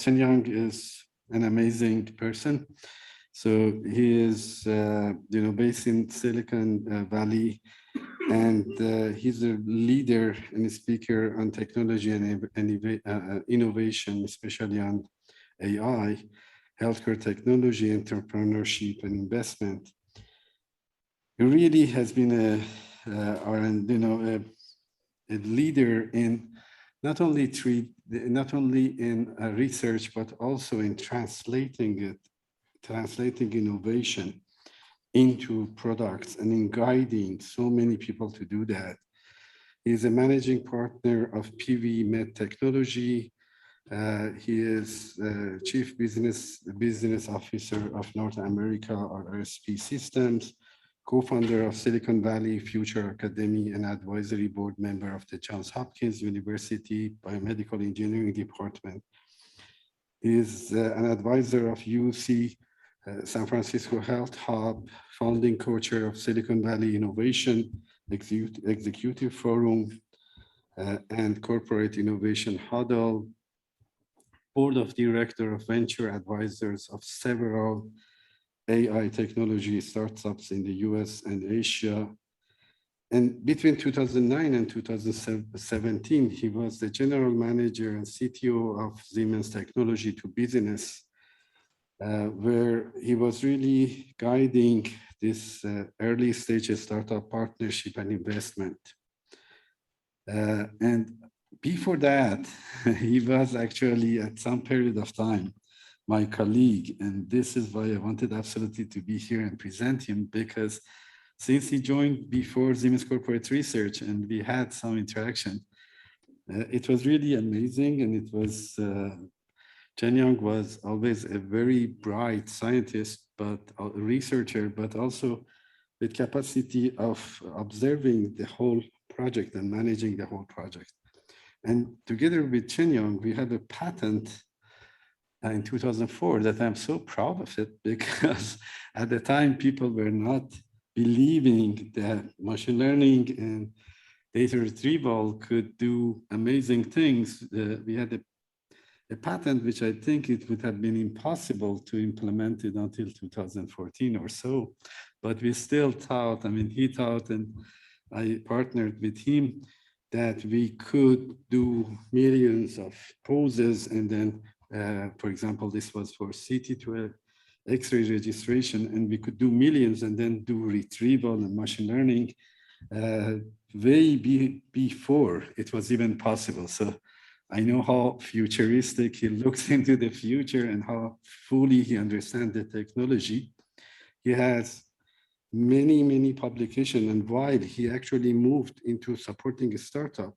Chenyang is an amazing person. So he is, based in Silicon Valley, and he's a leader and a speaker on technology and innovation, especially on AI, healthcare technology, entrepreneurship, and investment. He really has been a leader in not only in research, but also in translating innovation into products and in guiding so many people to do that. He's a managing partner of PV Med Technology. He is Chief Business Officer of North America or RSP Systems, co-founder of Silicon Valley Future Academy and advisory board member of the Johns Hopkins University Biomedical Engineering Department. He is an advisor of UC San Francisco Health Hub, founding co-chair of Silicon Valley Innovation Executive Forum and Corporate Innovation Huddle, board of director of venture advisors of several AI technology startups in the US and Asia. And between 2009 and 2017, he was the general manager and CTO of Siemens Technology to Business, where he was really guiding this early stage startup partnership and investment. And before that, he was actually at some period of time my colleague, and this is why I wanted absolutely to be here and present him, because since he joined before Siemens Corporate Research and we had some interaction, it was really amazing. And it was, Chenyang was always a very bright scientist, but a researcher, but also with capacity of observing the whole project and managing the whole project. And together with Chenyang, we had a patent in 2004 that I'm so proud of it, because at the time people were not believing that machine learning and data retrieval could do amazing things. We had a patent which I think it would have been impossible to implement it until 2014 or so, but we still thought, he thought, and I partnered with him, that we could do millions of poses, and then for example, this was for CT to X-ray registration, and we could do millions and then do retrieval and machine learning before it was even possible. So I know how futuristic he looks into the future and how fully he understands the technology. He has many publications, and while he actually moved into supporting a startup,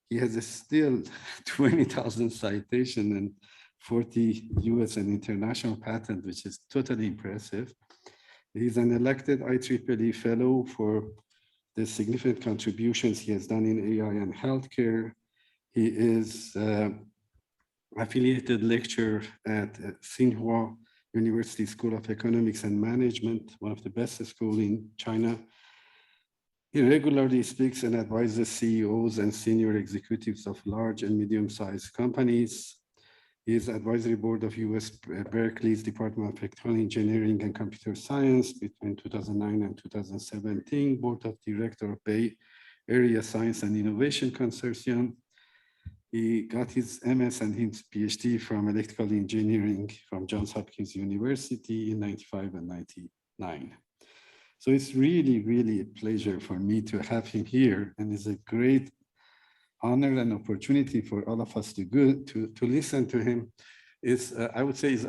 he has still 20,000 citations and 40 US and international patents, which is totally impressive. He's an elected IEEE fellow for the significant contributions he has done in AI and healthcare. He is affiliated lecturer at Tsinghua University School of Economics and Management, one of the best schools in China. He regularly speaks and advises CEOs and senior executives of large and medium-sized companies. He is advisory board of US Berkeley's Department of Electrical Engineering and Computer Science between 2009 and 2017, board of director of Bay Area Science and Innovation Consortium. He got his MS and his PhD from electrical engineering from Johns Hopkins University in 95 and 99. So it's really a pleasure for me to have him here, and it's a great honor and opportunity for all of us to listen to him. It's I would say is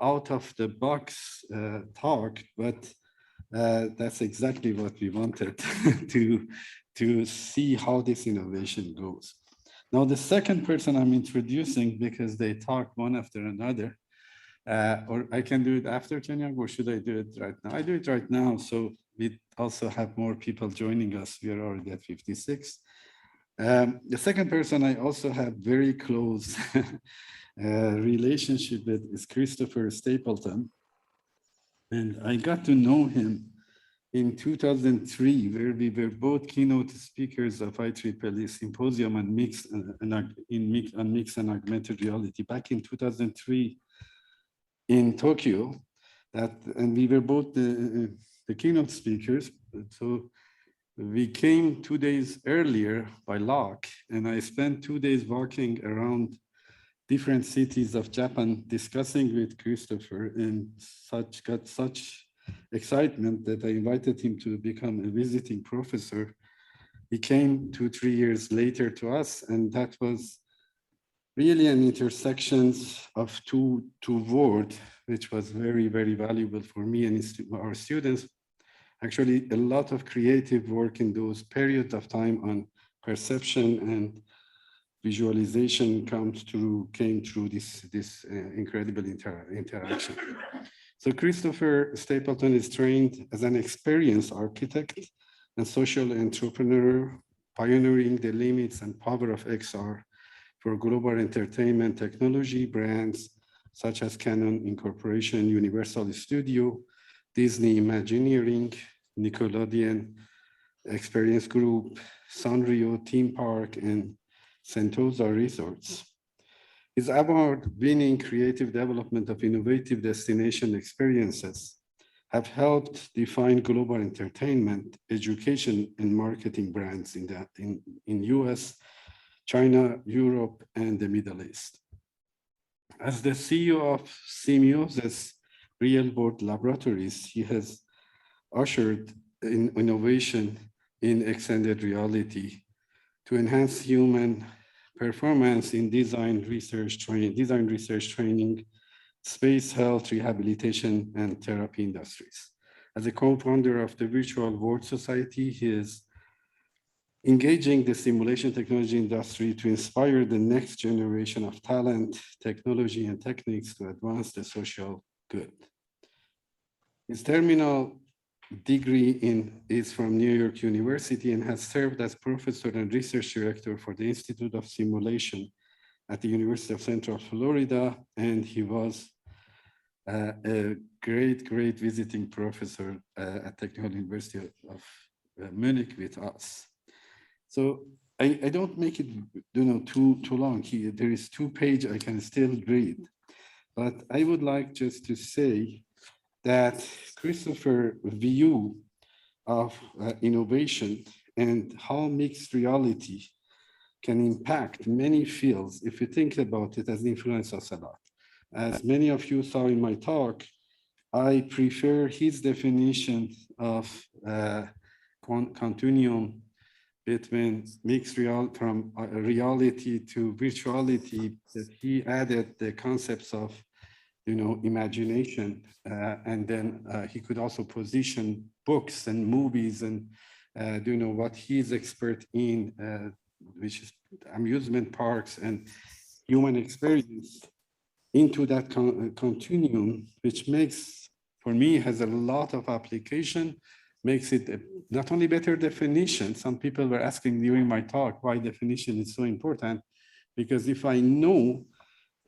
out of the box talk, but that's exactly what we wanted to see how this innovation goes. Now, the second person I'm introducing, because they talk one after another, or I can do it after Chenyang, or should I do it right now? I do it right now, so we also have more people joining us. We are already at 56. The second person I also have very close relationship with is Christopher Stapleton. And I got to know him in 2003, where we were both keynote speakers of IEEE Symposium on mixed and augmented reality back in 2003 in Tokyo. And we were both the keynote speakers. So we came 2 days earlier by luck, and I spent 2 days walking around different cities of Japan discussing with Christopher, and got such excitement that I invited him to become a visiting professor. He came 2-3 years later to us, and that was really an intersection of two worlds, which was very, very valuable for me and our students. Actually, a lot of creative work in those periods of time on perception and visualization came through this incredible interaction. So Christopher Stapleton is trained as an experienced architect and social entrepreneur, pioneering the limits and power of XR for global entertainment technology brands such as Canon Incorporation, Universal Studio, Disney Imagineering, Nickelodeon Experience Group, Sanrio Theme Park, and Sentosa Resorts. His award-winning creative development of innovative destination experiences have helped define global entertainment, education, and marketing brands in US, China, Europe, and the Middle East. As the CEO of Semiosis Real World Laboratories, he has ushered in innovation in extended reality to enhance human performance in design research training, space health, rehabilitation, and therapy industries. As a co-founder of the Virtual World Society, he is engaging the simulation technology industry to inspire the next generation of talent, technology, and techniques to advance the social good. His terminal degree is from New York University and has served as professor and research director for the Institute of Simulation at the University of Central Florida. And he was a great visiting professor at Technical University of Munich with us. So I don't make it too long here. There is 2 pages I can still read, but I would like just to say that Christopher's view of innovation and how mixed reality can impact many fields, if you think about it, has influenced us a lot. As many of you saw in my talk, I prefer his definition of continuum between mixed from reality to virtuality, that he added the concepts of imagination, and then he could also position books and movies and what he's expert in, which is amusement parks and human experience, into that continuum, which makes, for me, has a lot of application, makes it not only better definition. Some people were asking during my talk why definition is so important, because if I know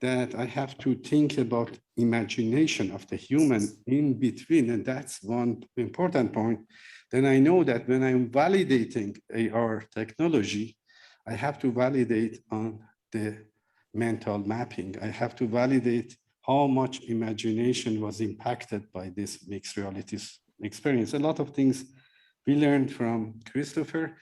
that I have to think about imagination of the human in between, and that's one important point, then I know that when I'm validating AR technology, I have to validate on the mental mapping. I have to validate how much imagination was impacted by this mixed realities experience. A lot of things we learned from Christopher.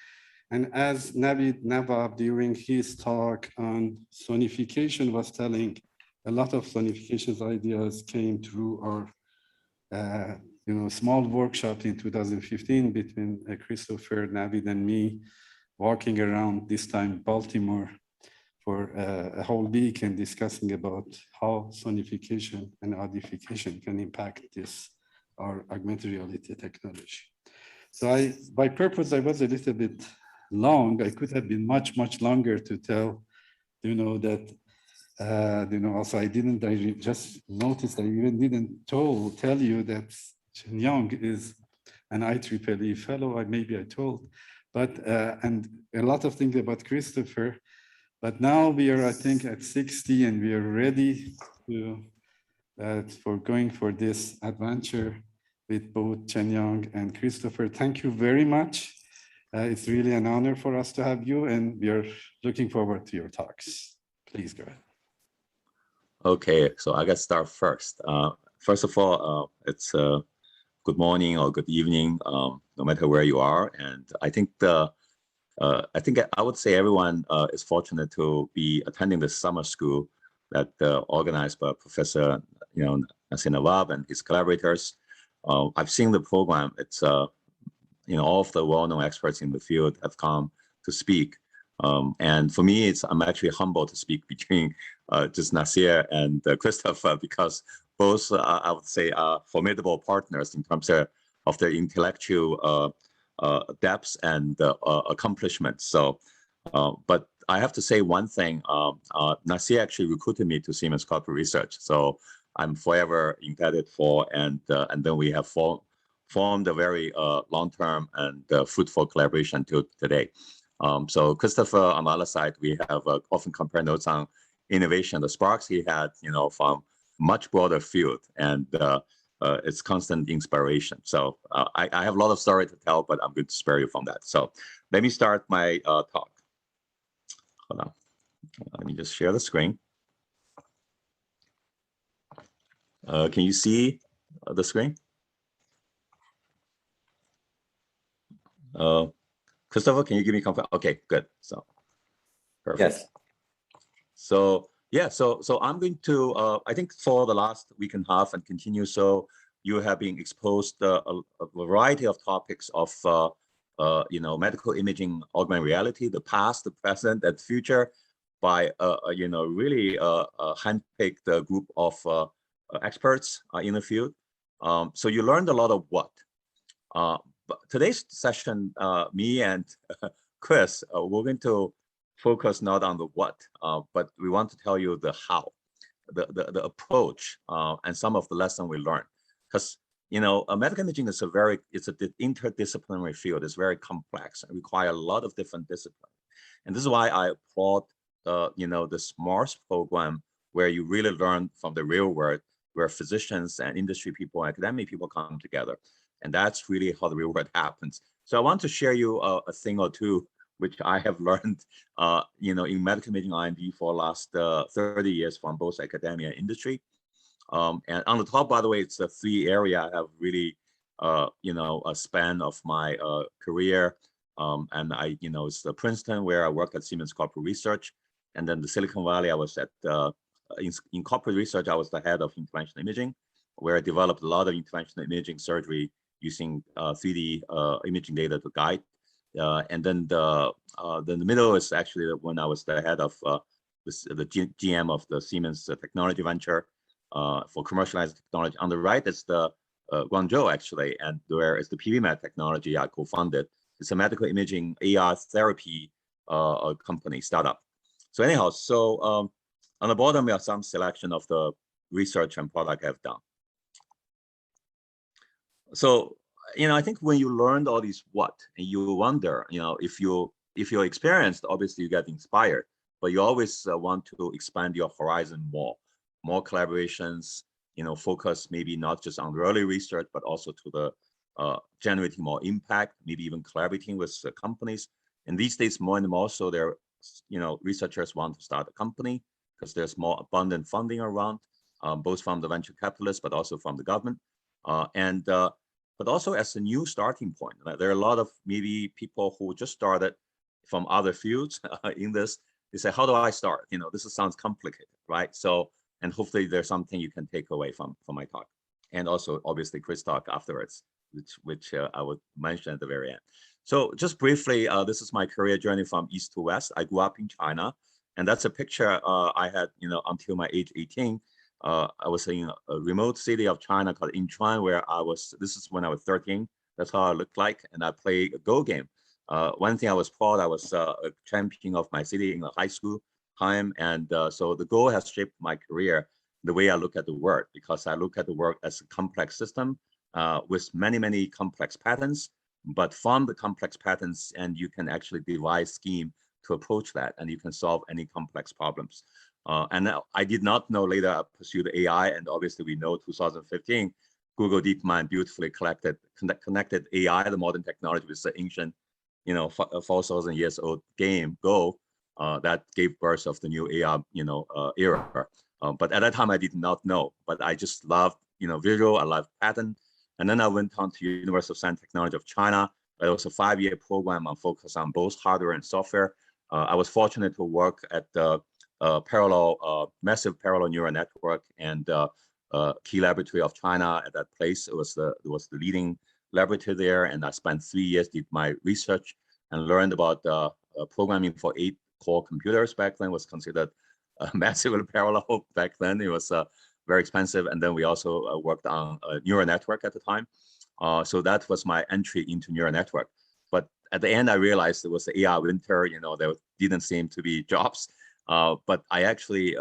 And as Navid Nawab, during his talk on sonification, was telling, a lot of sonification ideas came through our small workshop in 2015 between Christopher, Navid, and me, walking around, this time Baltimore, for a whole week and discussing about how sonification and audification can impact our augmented reality technology. So by purpose, I was a little bit long. I could have been much longer to tell, that, also I just noticed I even didn't tell you that Chenyang is an IEEE fellow. Maybe I told, but, and a lot of things about Christopher, but now we are, I think, at 60 and we are ready to, for going for this adventure with both Chenyang and Christopher. Thank you very much. It's really an honor for us to have you, and we are looking forward to your talks. Please go ahead. Okay, so I got to start first. First of all, it's good morning or good evening, no matter where you are. And I think I would say everyone is fortunate to be attending this summer school that organized by Professor Nasir Nawab and his collaborators. I've seen the program. It's all of the well-known experts in the field have come to speak. And for me, I'm actually humbled to speak between just Nasir and Christopher, because both, I would say, are formidable partners in terms of their intellectual depths and accomplishments. So, but I have to say one thing, Nasir actually recruited me to Siemens Corporate Research. So I'm forever indebted for, and then we have formed a very long-term and fruitful collaboration till today. So Christopher, on the other side, we have often compared notes on innovation, the sparks he had, from much broader field, and it's constant inspiration. So I have a lot of story to tell, but I'm going to spare you from that. So let me start my talk. Hold on, let me just share the screen. Can you see the screen? Christopher, can you give me comfort? Okay, good. So perfect. Yes. So yeah, so I'm going to, I think for the last week and a half and continue, so you have been exposed a variety of topics of, medical imaging, augmented reality, the past, the present, and future, by really a handpicked group of experts in the field. So you learned a lot of what. But today's session, me and Chris, we're going to focus not on the what, but we want to tell you the how, the approach, and some of the lessons we learned. Because medical imaging is it's an interdisciplinary field. It's very complex and require a lot of different disciplines. And this is why I applaud this MARSS program, where you really learn from the real world, where physicians and industry people, academic people come together. And that's really how the real world happens. So I want to share you a thing or two which I have learned, in medical imaging R&D for the last 30 years from both academia and industry. And on the top, by the way, it's the 3 areas I have really, a span of my career. And it's the Princeton, where I worked at Siemens Corporate Research. And then the Silicon Valley, I was at, in corporate research, I was the head of interventional imaging, where I developed a lot of interventional imaging surgery using 3D imaging data to guide. And then the middle is actually when I was the head of the GM of the Siemens technology venture for commercialized technology. On the right is the Guangzhou, actually, and where is the PVMed technology I co-founded. It's a medical imaging AR therapy company startup. So anyhow, so on the bottom, we have some selection of the research and product I've done. So, I think when you learned all these what, and you wonder, if you're experienced, obviously you get inspired, but you always want to expand your horizon more collaborations, focus maybe not just on the early research, but also to the generating more impact, maybe even collaborating with companies. And these days, more and more, so there, researchers want to start a company because there's more abundant funding around, both from the venture capitalists, but also from the government. But also as a new starting point, there are a lot of maybe people who just started from other fields in this. They say, how do I start? This sounds complicated, right? So, and hopefully there's something you can take away from my talk. And also obviously Chris' talk afterwards, which I would mention at the very end. So just briefly, this is my career journey from east to west. I grew up in China, and that's a picture I had, until my age 18. I was in a remote city of China called Incheon, where this is when I was 13. That's how I looked like. And I played a Go game. One thing I was proud, I was a champion of my city in the high school time. And so the Go has shaped my career, the way I look at the world, because I look at the world as a complex system with many, many complex patterns. But from the complex patterns, and you can actually devise scheme to approach that, and you can solve any complex problems. And I did not know later I pursued AI, and obviously we know 2015, Google DeepMind beautifully connected AI, the modern technology, with the ancient, 4,000 years old game Go, that gave birth of the new AI, era. But at that time I did not know, but I just loved, visual, I loved pattern. And then I went on to University of Science and Technology of China. It was a 5-year program on focus on both hardware and software. I was fortunate to work at the massive parallel neural network and key laboratory of China at that place. It was the leading laboratory there, and I spent 3 years, did my research and learned about programming for 8-core computers. Back then was considered massively parallel. Back then it was very expensive, and then we also worked on a neural network at the time. So that was my entry into neural network. But at the end, I realized it was the AI winter. There didn't seem to be jobs. But I actually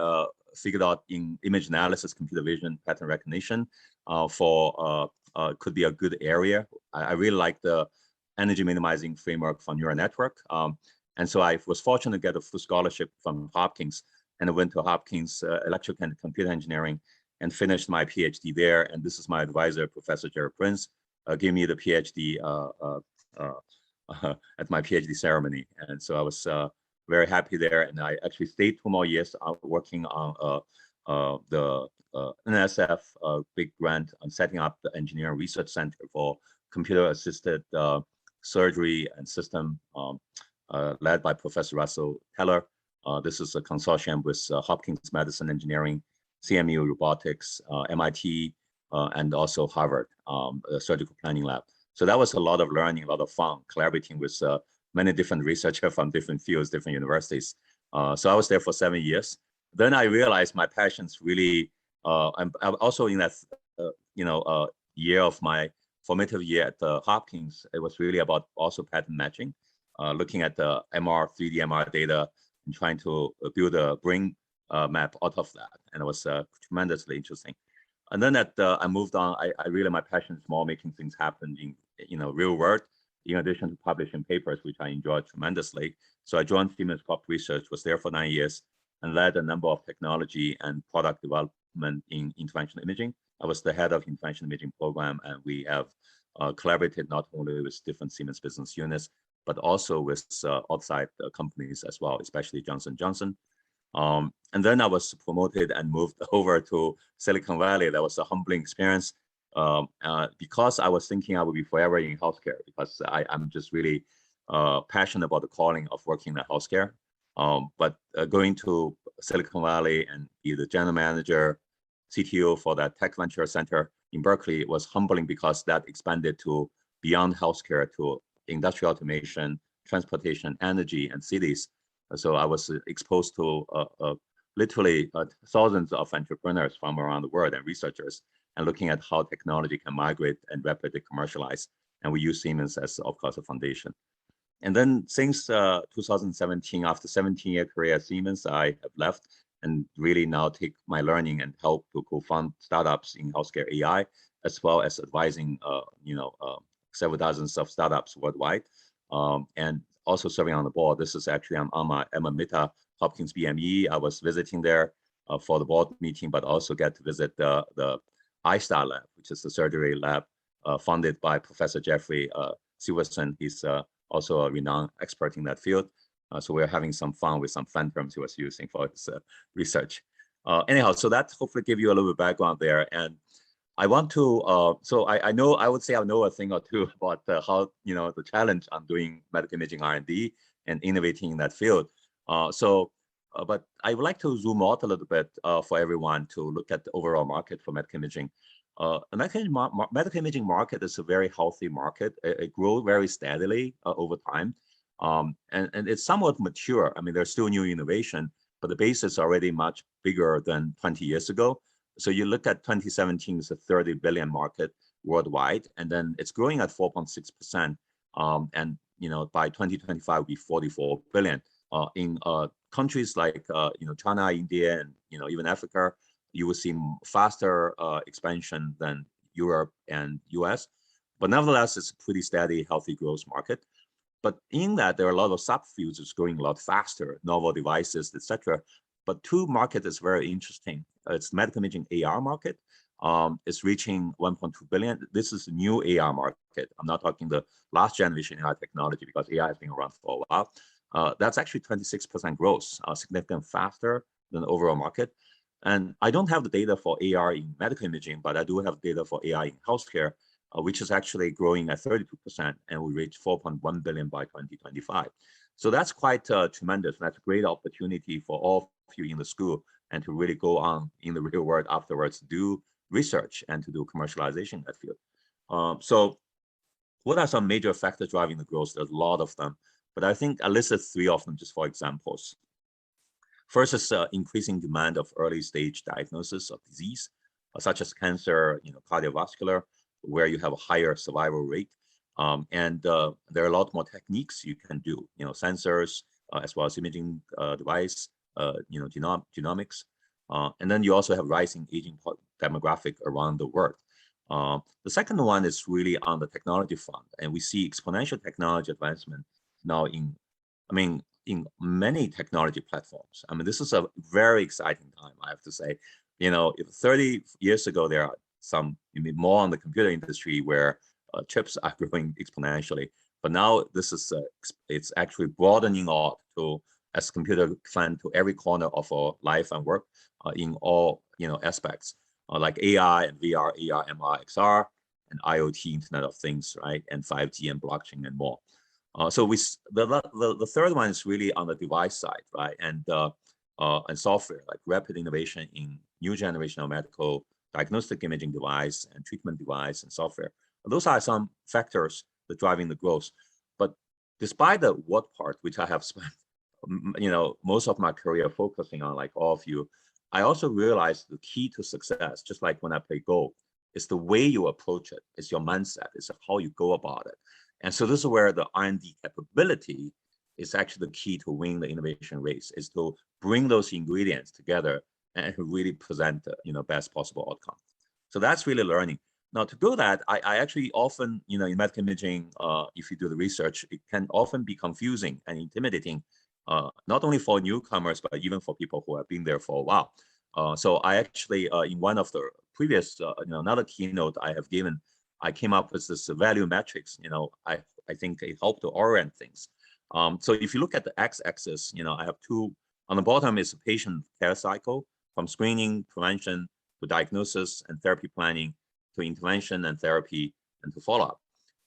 figured out in image analysis, computer vision, pattern recognition could be a good area. I really like the energy minimizing framework for neural network. And so I was fortunate to get a full scholarship from Hopkins, and I went to Hopkins Electrical and Computer Engineering and finished my PhD there. And this is my advisor, Professor Jerry Prince, gave me the PhD at my PhD ceremony. And so I was very happy there. And I actually stayed 2 more years working on the NSF big grant on setting up the Engineering Research Center for computer-assisted surgery and system led by Professor Russell Teller. This is a consortium with Hopkins Medicine Engineering, CMU Robotics, MIT, and also Harvard Surgical Planning Lab. So that was a lot of learning, a lot of fun, collaborating with many different researchers from different fields, different universities. So I was there for 7 years. Then I realized my passions really, I'm also in that, year of my formative year at Hopkins, it was really about also pattern matching, looking at the 3D MR data and trying to build a brain map out of that. And it was tremendously interesting. And then I moved on. I really, my passion is more making things happen in, real world, in addition to publishing papers, which I enjoyed tremendously. So I joined Siemens Corp Research, was there for 9 years, and led a number of technology and product development in interventional imaging. I was the head of interventional imaging program, and we have collaborated not only with different Siemens business units, but also with outside companies as well, especially Johnson & Johnson. And then I was promoted and moved over to Silicon Valley. That was a humbling experience because I was thinking I would be forever in healthcare, because I'm just really passionate about the calling of working in healthcare. But going to Silicon Valley and be the general manager, CTO for that tech venture center in Berkeley was humbling, because that expanded to beyond healthcare to industrial automation, transportation, energy, and cities. So I was exposed to literally thousands of entrepreneurs from around the world and researchers, and looking at how technology can migrate and rapidly commercialize. And we use Siemens as, of course, a foundation. And then since 2017, after 17-year career at Siemens, I have left and really now take my learning and help to co-found startups in healthcare AI, as well as advising, several dozens of startups worldwide, and also serving on the board. This is actually on my alma mater, Hopkins BME. I was visiting there for the board meeting, but also get to visit the iStar lab, which is the surgery lab funded by Professor Jeffrey Silverson. He's also a renowned expert in that field. So we're having some fun with some fun terms he was using for his research. Anyhow, so that hopefully give you a little bit background there. And I want to, so I would say I know a thing or two about how, the challenge on doing medical imaging R&D and innovating in that field. But I would like to zoom out a little bit for everyone to look at the overall market for medical imaging. The medical imaging market is a very healthy market. It grows very steadily over time. And it's somewhat mature. I mean, there's still new innovation, but the base is already much bigger than 20 years ago. So you look at 2017, it's a 30 billion market worldwide, and then it's growing at 4.6%. And by 2025, it'll be 44 billion. In countries like China, India, and even Africa, you will see faster expansion than Europe and US. But nevertheless, it's a pretty steady, healthy growth market. But in that, there are a lot of subfields that's growing a lot faster, novel devices, etc. But two market is very interesting. It's medical imaging AR market. It's reaching 1.2 billion. This is a new AR market. I'm not talking the last generation AI technology because AI has been around for a while. That's actually 26% growth, significantly faster than the overall market. And I don't have the data for AR in medical imaging, but I do have data for AI in healthcare, which is actually growing at 32%, and we reach 4.1 billion by 2025. So that's quite tremendous. That's a great opportunity for all of you in the school and to really go on in the real world afterwards, do research and to do commercialization in that field. So what are some major factors driving the growth? There's a lot of them, but I think I listed three of them just for examples. First is increasing demand of early stage diagnosis of disease, such as cancer, cardiovascular, where you have a higher survival rate. And there are a lot more techniques you can do, sensors, as well as imaging device, genomics. And then you also have rising aging demographic around the world. The second one is really on the technology front, and we see exponential technology advancement now in many technology platforms. This is a very exciting time, I have to say. 30 years ago, there are some more on the computer industry where chips are growing exponentially, but now this is it's actually broadening out to as computer plan to every corner of our life and work in all aspects like AI and VR, AR, MR, XR, and IoT, Internet of Things, right, and 5G and blockchain and more. So the third one is really on the device side, right, and software, like rapid innovation in new generation of medical diagnostic imaging device and treatment device and software. Those are some factors that are driving the growth. But despite the what part, which I have spent most of my career focusing on, like all of you, I also realized the key to success, just like when I play golf, is the way you approach it. It's your mindset. It's how you go about it. And so this is where the R&D capability is actually the key to win the innovation race, is to bring those ingredients together and really present the best possible outcome. So that's really learning. Now, to do that, I actually often, in medical imaging, if you do the research, it can often be confusing and intimidating, not only for newcomers, but even for people who have been there for a while. So I actually, in one of the previous, another keynote I have given, I came up with this value matrix. I think it helped to orient things. So if you look at the x-axis, I have two. On the bottom is a patient care cycle, from screening, prevention, to diagnosis and therapy planning, to intervention and therapy, and to follow-up.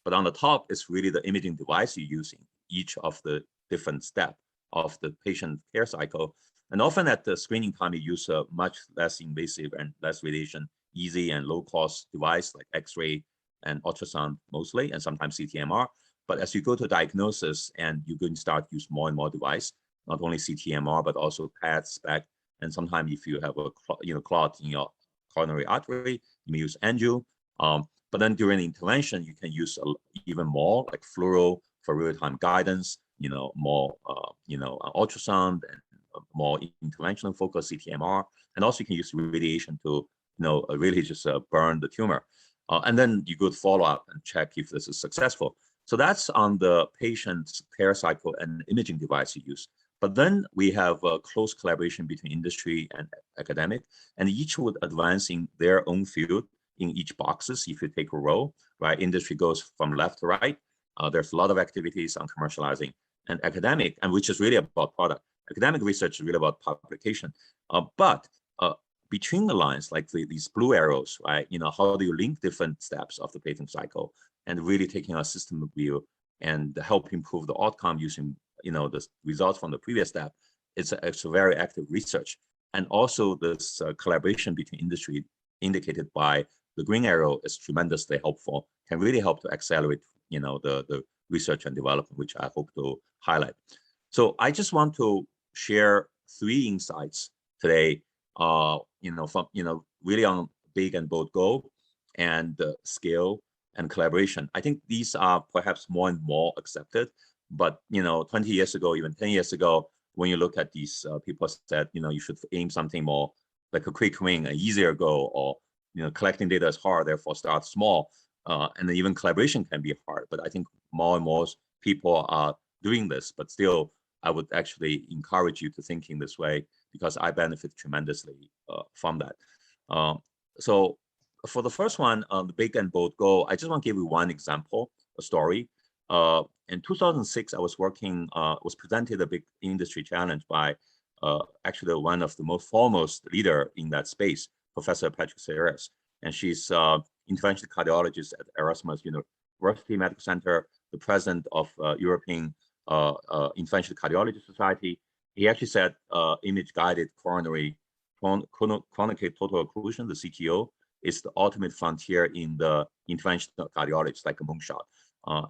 But on the top is really the imaging device you're using, each of the different steps of the patient care cycle. And often at the screening time, you use a much less invasive and less radiation, easy and low-cost device like X-ray and ultrasound mostly, and sometimes CT/MR. But as you go to diagnosis and you're going to start use more and more device, not only CT/MR, but also PET, SPECT, and sometimes if you have a clot in your coronary artery, you may use angio. But then during the intervention, you can use even more like fluoro for real-time guidance, more ultrasound and more interventional focus CT/MR, and also you can use radiation to really just burn the tumor. And then you go to follow up and check if this is successful. So that's on the patient's care cycle and imaging device you use. But then we have a close collaboration between industry and academic, and each would advance in their own field in each boxes. If you take a row, right, industry goes from left to right. There's a lot of activities on commercializing, and academic, and which is really about product. Academic research is really about publication. But between the lines, like these blue arrows, right, how do you link different steps of the patent cycle and really taking a system view and help improve the outcome using the results from the previous step? It's a very active research. And also this collaboration between industry indicated by the green arrow is tremendously helpful, can really help to accelerate the research and development, which I hope to highlight. So I just want to share 3 insights today, from really on big and bold goal and scale and collaboration. I think these are perhaps more and more accepted, but 20 years ago, even 10 years ago, when you look at these, people said you should aim something more like a quick win, an easier goal, or collecting data is hard, therefore start small, and then even collaboration can be hard. But I think more and more people are doing this, but still I would actually encourage you to think in this way, because I benefit tremendously from that. So for the first one, the big and bold goal, I just want to give you one example, a story. In 2006, I was working, was presented a big industry challenge by actually one of the most foremost leader in that space, Professor Patrick Sayers. And she's interventional cardiologist at Erasmus University Medical Center, the president of European Interventional Cardiology Society. He actually said image-guided coronary chronic total occlusion, the CTO, is the ultimate frontier in the interventional cardiology. It's like a moonshot.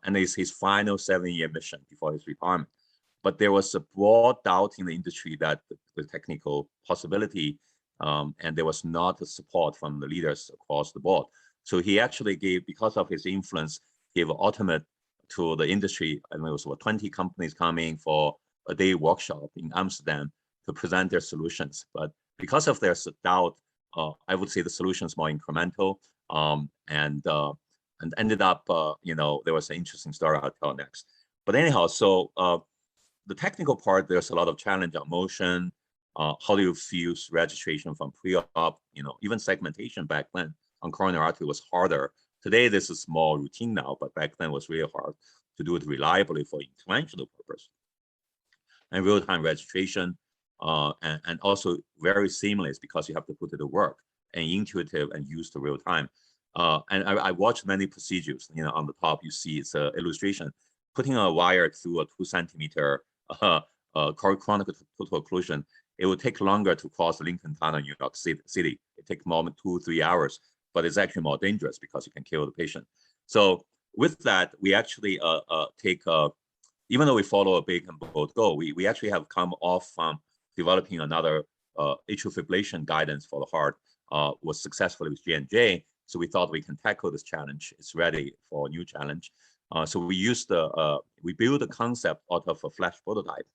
And it's his final 7-year mission before his retirement. But there was a broad doubt in the industry that the technical possibility, and there was not the support from the leaders across the board. So he actually gave, because of his influence, gave an ultimate to the industry. And there was 20 companies coming for a day workshop in Amsterdam to present their solutions. But because of their doubt, I would say the solution is more incremental, and ended up, there was an interesting story I'll tell next. But anyhow, so the technical part, there's a lot of challenge on motion. How do you fuse registration from pre-op? Even segmentation back then on coronary artery was harder. Today, this is more routine now, but back then was really hard to do it reliably for interventional purpose. And real-time registration, and also very seamless because you have to put it to work and intuitive and used to real time. And I watched many procedures. On the top you see it's an illustration, putting a wire through a 2 centimeter chronic total occlusion. It would take longer to cross the Lincoln Tunnel in New York City. It takes more than 2-3 hours, but it's actually more dangerous because you can kill the patient. So with that, we actually take, even though we follow a big and bold goal, we actually have come off from developing another atrial fibrillation guidance for the heart, was successfully with J&J. So we thought we can tackle this challenge. It's ready for a new challenge. So we used we built a concept out of a flash prototype,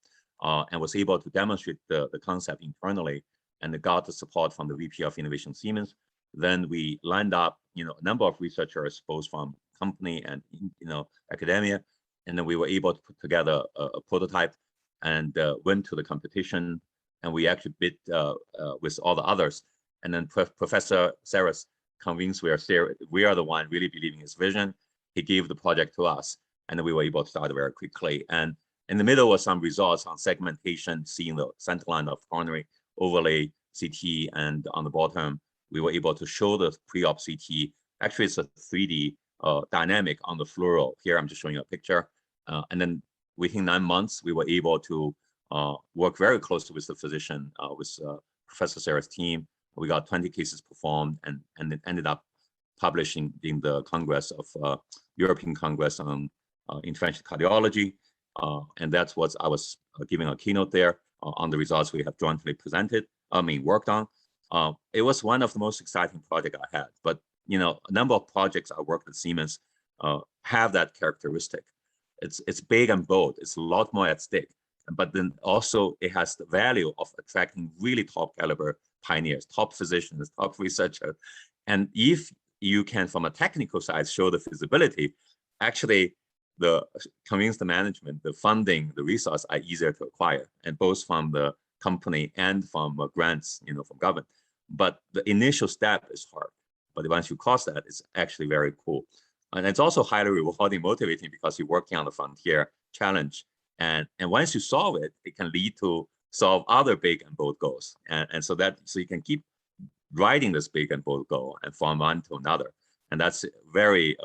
and was able to demonstrate the concept internally, and got the support from the VP of Innovation Siemens. Then we lined up, a number of researchers, both from company and academia, and then we were able to put together a prototype and went to the competition, and we actually bid with all the others. And then Professor Sayers convinced we are the one really believing his vision. He gave the project to us, and then we were able to start very quickly. And in the middle was some results on segmentation, seeing the center line of coronary overlay CT, and on the bottom, we were able to show the pre-op CT. Actually, it's a 3D dynamic on the fluoro. Here, I'm just showing you a picture. And then within 9 months, we were able to work very closely with the physician, with Professor Sayers' team. We got 20 cases performed, and it ended up publishing in the Congress of European Congress on Interventional Cardiology. And that's what I was giving a keynote there on the results we have jointly worked on. It was one of the most exciting projects I had, but a number of projects I worked at Siemens have that characteristic. It's big and bold. It's a lot more at stake, but then also it has the value of attracting really top caliber pioneers, top physicians, top researchers. And if you can, from a technical side, show the feasibility, actually convince the management, the funding, the resource are easier to acquire, and both from the company and from grants, from government. But the initial step is hard. But once you cross that, it's actually very cool. And it's also highly rewarding, motivating, because you're working on the frontier challenge. And once you solve it, it can lead to solve other big and bold goals. And so you can keep writing this big and bold goal and from one to another. And that's very,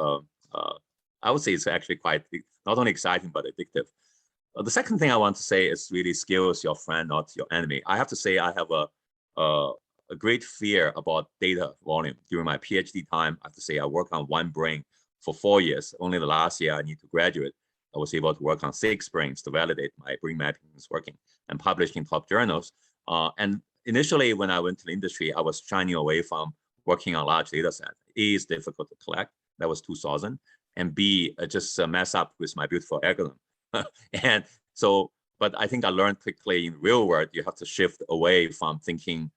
I would say it's actually quite, not only exciting, but addictive. The second thing I want to say is really skill is your friend, not your enemy. I have to say I have a great fear about data volume. During my PhD time, I have to say I worked on one brain for 4 years. Only the last year I need to graduate, I was able to work on 6 brains to validate my brain mapping is working and published in top journals. And initially, when I went to the industry, I was shying away from working on large data sets. A is difficult to collect. That was 2000. And B, just mess up with my beautiful algorithm. And so, but I think I learned quickly in real world, you have to shift away from thinking,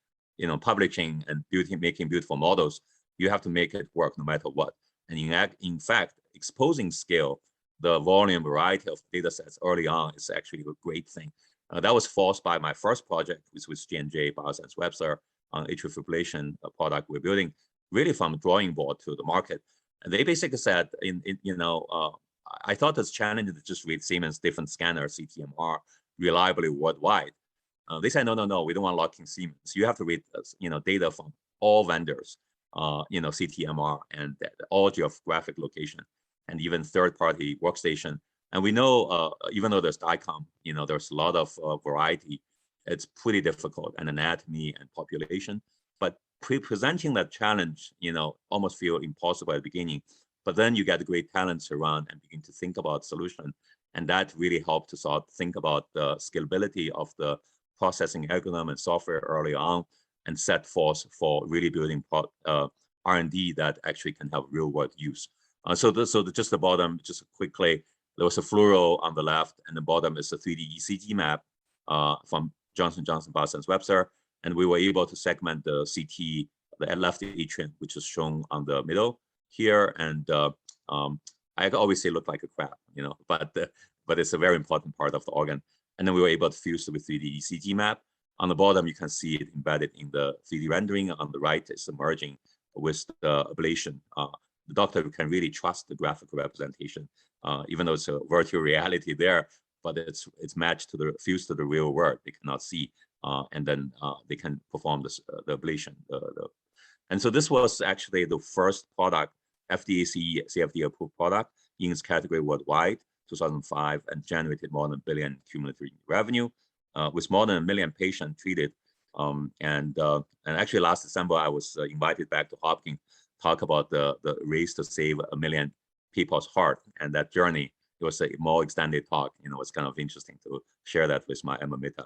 publishing and making beautiful models. You have to make it work no matter what. And in fact, exposing scale, the volume variety of data sets early on is actually a great thing. That was forced by my first project, which was J&J Bioscience Webster on atrial fibrillation, a product we're building really from drawing board to the market. And they basically said, I thought it's challenging to just read Siemens different scanner, CTMR, reliably worldwide. They said, no, we don't want locking Siemens. You have to read, data from all vendors, CTMR and all geographic location, and even third-party workstation. And we know, even though there's DICOM, there's a lot of variety. It's pretty difficult, and anatomy and population. But presenting that challenge, almost feel impossible at the beginning. But then you get great talents around and begin to think about solution. And that really helped to think about the scalability of the processing algorithm and software early on, and set forth for really building R&D that actually can have real world use. So just the bottom, just quickly, there was a fluoro on the left, and the bottom is a 3D ECG map from Johnson & Johnson Bioscience Webster. And we were able to segment the CT, the left atrium, which is shown on the middle here. And I always say look like a crab, but it's a very important part of the organ. And then we were able to fuse it with 3D ECG map. On the bottom, you can see it embedded in the 3D rendering. On the right, it's emerging with the ablation. The doctor can really trust the graphical representation, even though it's a virtual reality there, but it's matched to the fused to the real world. They cannot see, and then they can perform this, the ablation. And so this was actually the first product, FDA CFD approved product in its category worldwide, 2005, and generated more than $1 billion cumulative revenue, with more than 1 million patients treated. And actually last December, I was invited back to Hopkins, talk about the race to save 1 million people's heart, and that journey. It was a more extended talk. It's kind of interesting to share that with my alma mater.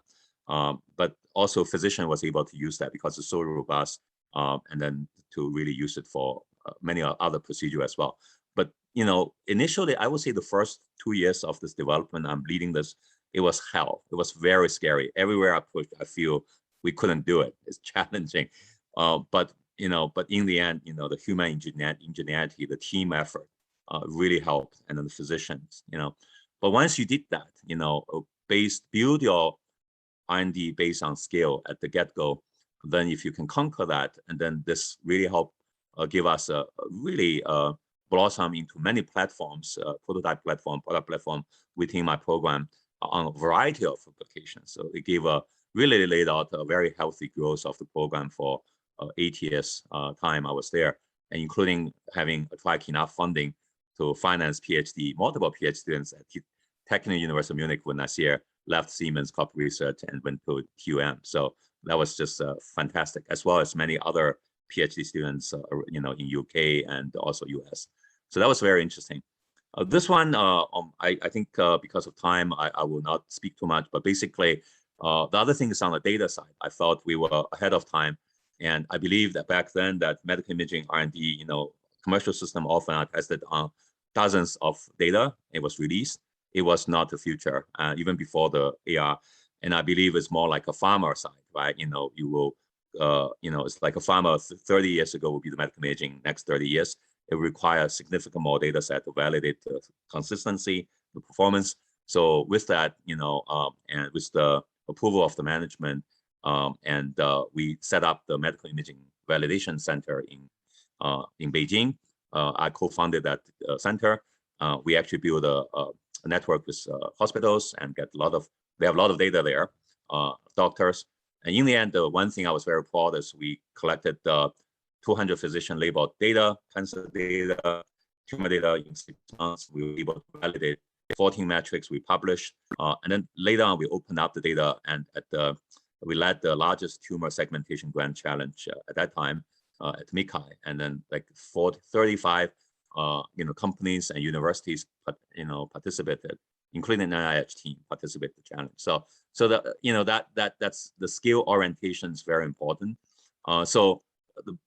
But also physician was able to use that because it's so robust, and then to really use it for many other procedures as well. But initially, I would say the first 2 years of this development, I'm leading this, it was hell. It was very scary. Everywhere I pushed, I feel we couldn't do it. It's challenging, but in the end, the human ingenuity, the team effort, really helped, and then the physicians, But once you did that, build your R&D based on scale at the get-go, then if you can conquer that, and then this really helped give us a really blossom into many platforms, prototype platform, product platform within my program on a variety of applications. So it gave really laid out a very healthy growth of the program for 8 years time I was there, and including having attracted enough funding to finance multiple PhD students at Technical University of Munich when Nasir left Siemens Corporate Research and went to QM. So that was just fantastic, as well as many other PhD students, in UK and also US. So that was very interesting. This one, I think because of time, I will not speak too much, but basically, the other thing is on the data side. I felt we were ahead of time, and I believe that back then that medical imaging R&D, commercial system often are tested on dozens of data. It was released. It was not the future, even before the AR. And I believe it's more like a pharma side, right? You will, it's like a pharma 30 years ago will be the medical imaging. Next 30 years, it requires significant more data set to validate the consistency, the performance. So with that, and with the approval of the management, and we set up the medical imaging validation center in Beijing. I co-founded that center. We actually built a network with hospitals and they have a lot of data there, doctors. And in the end, the one thing I was very proud is we collected 200 physician labeled data, cancer data, tumor data in 6 months. We were able to validate 14 metrics we published. And then later on, we opened up the data, and we led the largest tumor segmentation grand challenge at that time at MICAI. And then like 35 companies and universities participated, including the NIH team participated in the challenge. So that's the scale orientation is very important.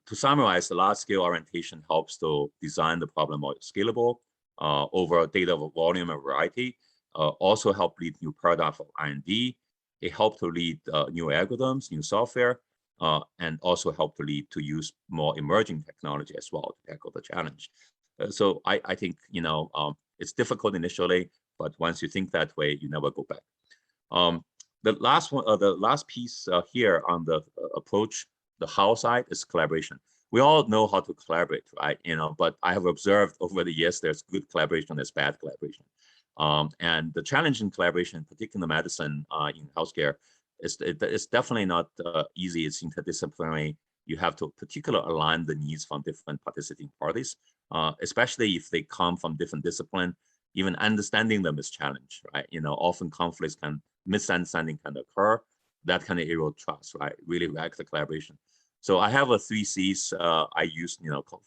To summarize, the large scale orientation helps to design the problem more scalable over data volume and variety. Also help lead new paradigm for R&D. It helped to lead new algorithms, new software, and also help to lead to use more emerging technology as well to tackle the challenge. So I think it's difficult initially, but once you think that way, you never go back. the last one, the last piece here on the approach, the how side is collaboration. We all know how to collaborate, right? But I have observed over the years, there's good collaboration, there's bad collaboration. And the challenge in collaboration, particularly in medicine, in healthcare, it's definitely not easy. It's interdisciplinary. You have to particularly align the needs from different participating parties, especially if they come from different disciplines. Even understanding them is challenged, right? Often conflicts misunderstanding can occur. That can erode trust, right? Really lack the collaboration. So I have a 3 C's I use,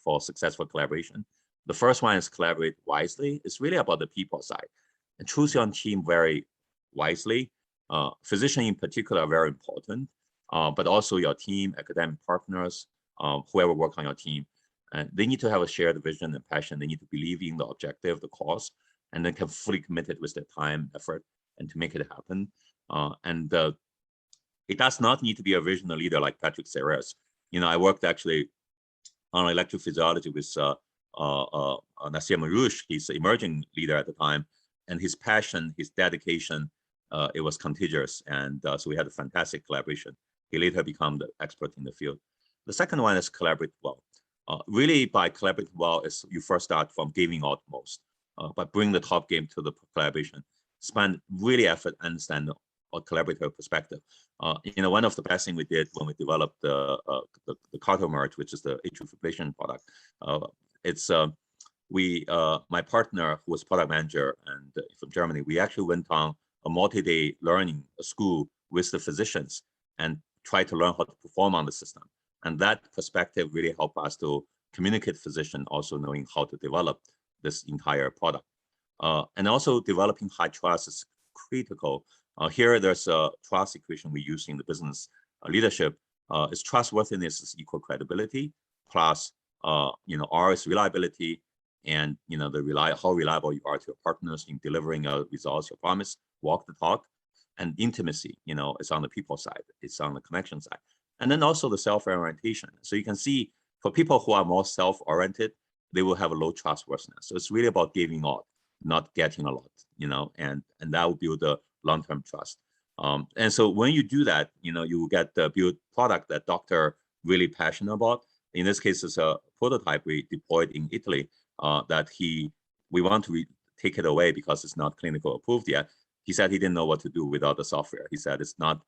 for successful collaboration. The first one is collaborate wisely. It's really about the people side, and choose your team very wisely. Physician in particular are very important, but also your team, academic partners, whoever work on your team, and they need to have a shared vision and passion. They need to believe in the objective, the cause, and then can fully commit it with their time, effort, and to make it happen. It does not need to be a visionary leader like Patrick Serres. I worked actually on electrophysiology with Nasir Marouche. He's an emerging leader at the time, and his passion, his dedication, it was contagious. And so we had a fantastic collaboration. He later became the expert in the field. The second one is collaborate well. Really, by collaborating well, is you first start from giving out most, but bring the top game to the collaboration. Spend really effort, understand a collaborator perspective. One of the best things we did when we developed the Carto merge, which is the atrial fibrillation product, my partner, who was product manager and from Germany, we actually went on a multi-day learning school with the physicians and tried to learn how to perform on the system. And that perspective really helped us to communicate physician, also knowing how to develop this entire product. And also developing high trust is critical. Here, there's a trust equation we use in the business leadership. Is trustworthiness is equal credibility, plus R is reliability, and how reliable you are to your partners in delivering your results, your promise, walk the talk, and intimacy. It's on the people side, it's on the connection side, and then also the self-orientation. So you can see for people who are more self-oriented, they will have a low trustworthiness. So it's really about giving out, not getting a lot, and that will build a long-term trust. And so when you do that, you will get the build product that doctor really passionate about. In this case, it's a prototype we deployed in Italy that we want to take it away because it's not clinical approved yet. He said he didn't know what to do without the software. He said it's not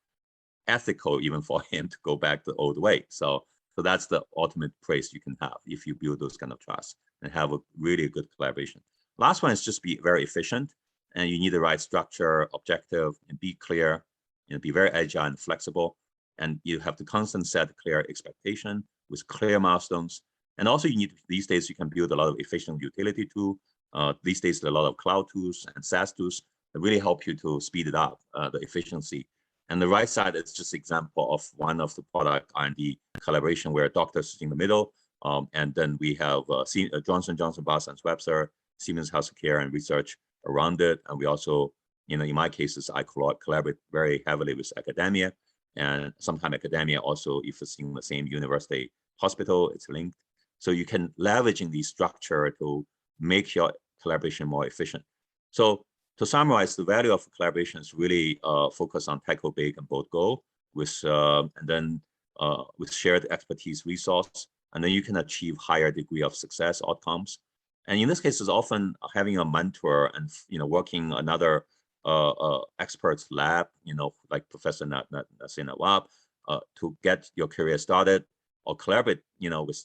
ethical even for him to go back the old way. So that's the ultimate praise you can have if you build those kind of trust and have a really good collaboration. Last one is just be very efficient, and you need the right structure, objective, and be clear, be very agile and flexible. And you have to constantly set clear expectation with clear milestones. And also these days you can build a lot of efficient utility tool. These days, there are a lot of cloud tools and SaaS tools that really help you to speed it up, the efficiency. And the right side is just example of one of the product R&D collaboration where doctors in the middle, and then we have Johnson & Johnson, Boston Webster, Siemens Healthcare and research around it. And we also, in my cases, I collaborate very heavily with academia, and sometimes academia also, if it's in the same university hospital, it's linked. So you can leverage in these structure to make your collaboration more efficient. So to summarize, the value of collaboration is really focus on tackle big and bold goal with with shared expertise resource, and then you can achieve higher degree of success outcomes. And in this case, it's often having a mentor and working another experts lab, like Professor Nasir Nawab, to get your career started, or collaborate, with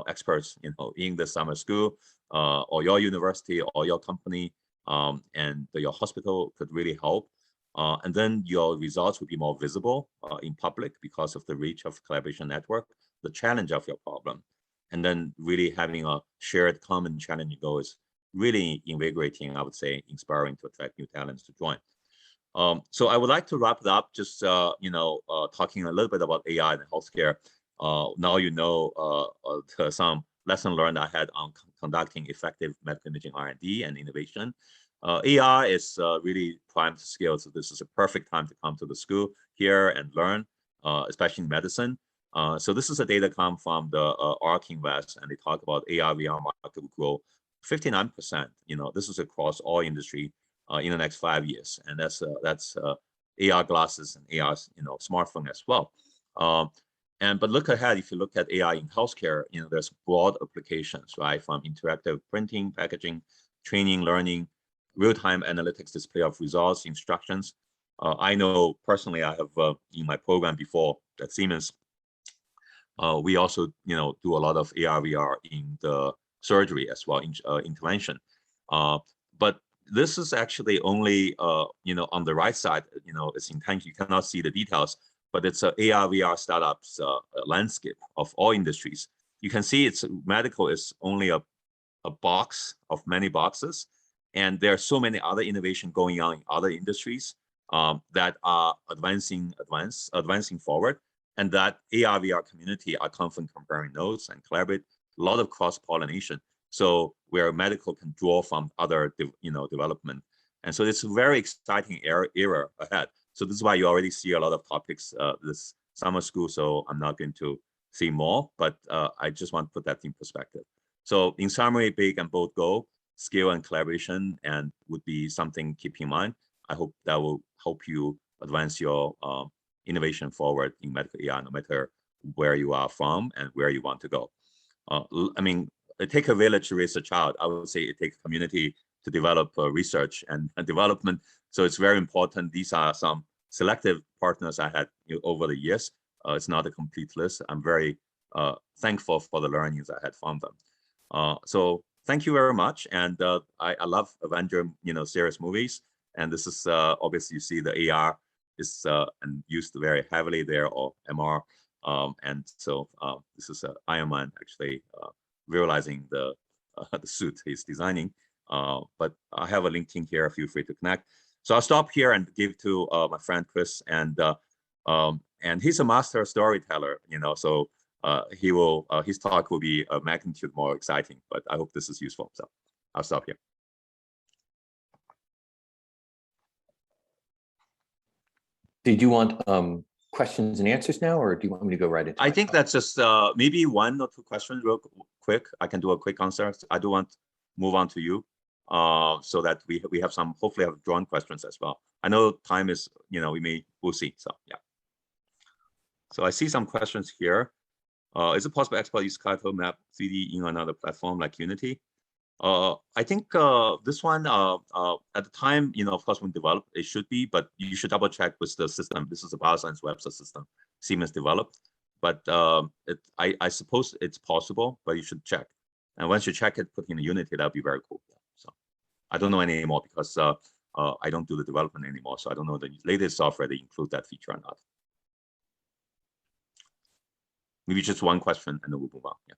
experts, in the summer school, or your university or your company, and your hospital could really help. And then your results will be more visible in public because of the reach of collaboration network, the challenge of your problem. And then really having a shared common challenge goal is really invigorating, I would say, inspiring to attract new talents to join. So I would like to wrap it up, just talking a little bit about AI and healthcare. Now some lesson learned I had on conducting effective medical imaging R&D and innovation. AI is really primed to scale, so this is a perfect time to come to the school here and learn, especially in medicine. So this is a data come from the ARC Invest, and they talk about AI VR market will grow 59%. This is across all industry in the next 5 years, and that's AR glasses and AR, smartphone as well. But look ahead, if you look at AI in healthcare, there's broad applications, right? From interactive printing, packaging, training, learning, real-time analytics, display of results, instructions. I know personally, I have in my program before at Siemens, we also, do a lot of AR, VR in the surgery as well, intervention. But this is actually only, on the right side, it's intention. You cannot see the details, but it's a AR, VR startups landscape of all industries. You can see it's medical is only a box of many boxes. And there are so many other innovation going on in other industries that are advancing forward. And that AR, VR community are confident comparing notes and collaborate, a lot of cross-pollination. So where medical can draw from other, development. And so it's a very exciting era ahead. So this is why you already see a lot of topics this summer school. So I'm not going to see more, but I just want to put that in perspective. So in summary, big and bold goal, skill and collaboration, and would be something keep in mind. I hope that will help you advance your innovation forward in medical AI, no matter where you are from and where you want to go. I mean, it takes a village to raise a child. I would say it takes a community to develop research and development. So it's very important. These are some selective partners I had over the years. It's not a complete list. I'm very thankful for the learnings I had from them. So thank you very much. And I love Avenger, series movies. And this is obviously you see the AR is and used very heavily there, or MR. And so this is Iron Man actually realizing the suit he's designing. But I have a link in here. Feel free to connect. So I'll stop here and give to my friend Chris, and he's a master storyteller, so he will his talk will be a magnitude more exciting. But I hope this is useful. So I'll stop here. Did you want questions and answers now, or do you want me to go right into? I think that's just maybe 1 or 2 questions real quick. I can do a quick answer. I do want to move on to you so that we have some, hopefully have drawn questions as well. I know time is, we'll see. So yeah. So I see some questions here. Is it possible to export use Kaito map 3D in another platform like Unity? I think this one, at the time, of course, when developed, it should be, but you should double check with the system. This is a bioscience website system Siemens developed, but I suppose it's possible, but you should check. And once you check it, put in Unity, that'd be very cool. So I don't know anymore because I don't do the development anymore. So I don't know the latest software that includes that feature or not. Maybe just 1 question and then we'll move on. Yeah.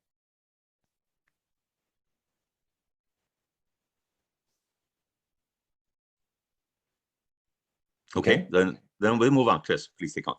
Okay, then we'll move on. Chris, please take on.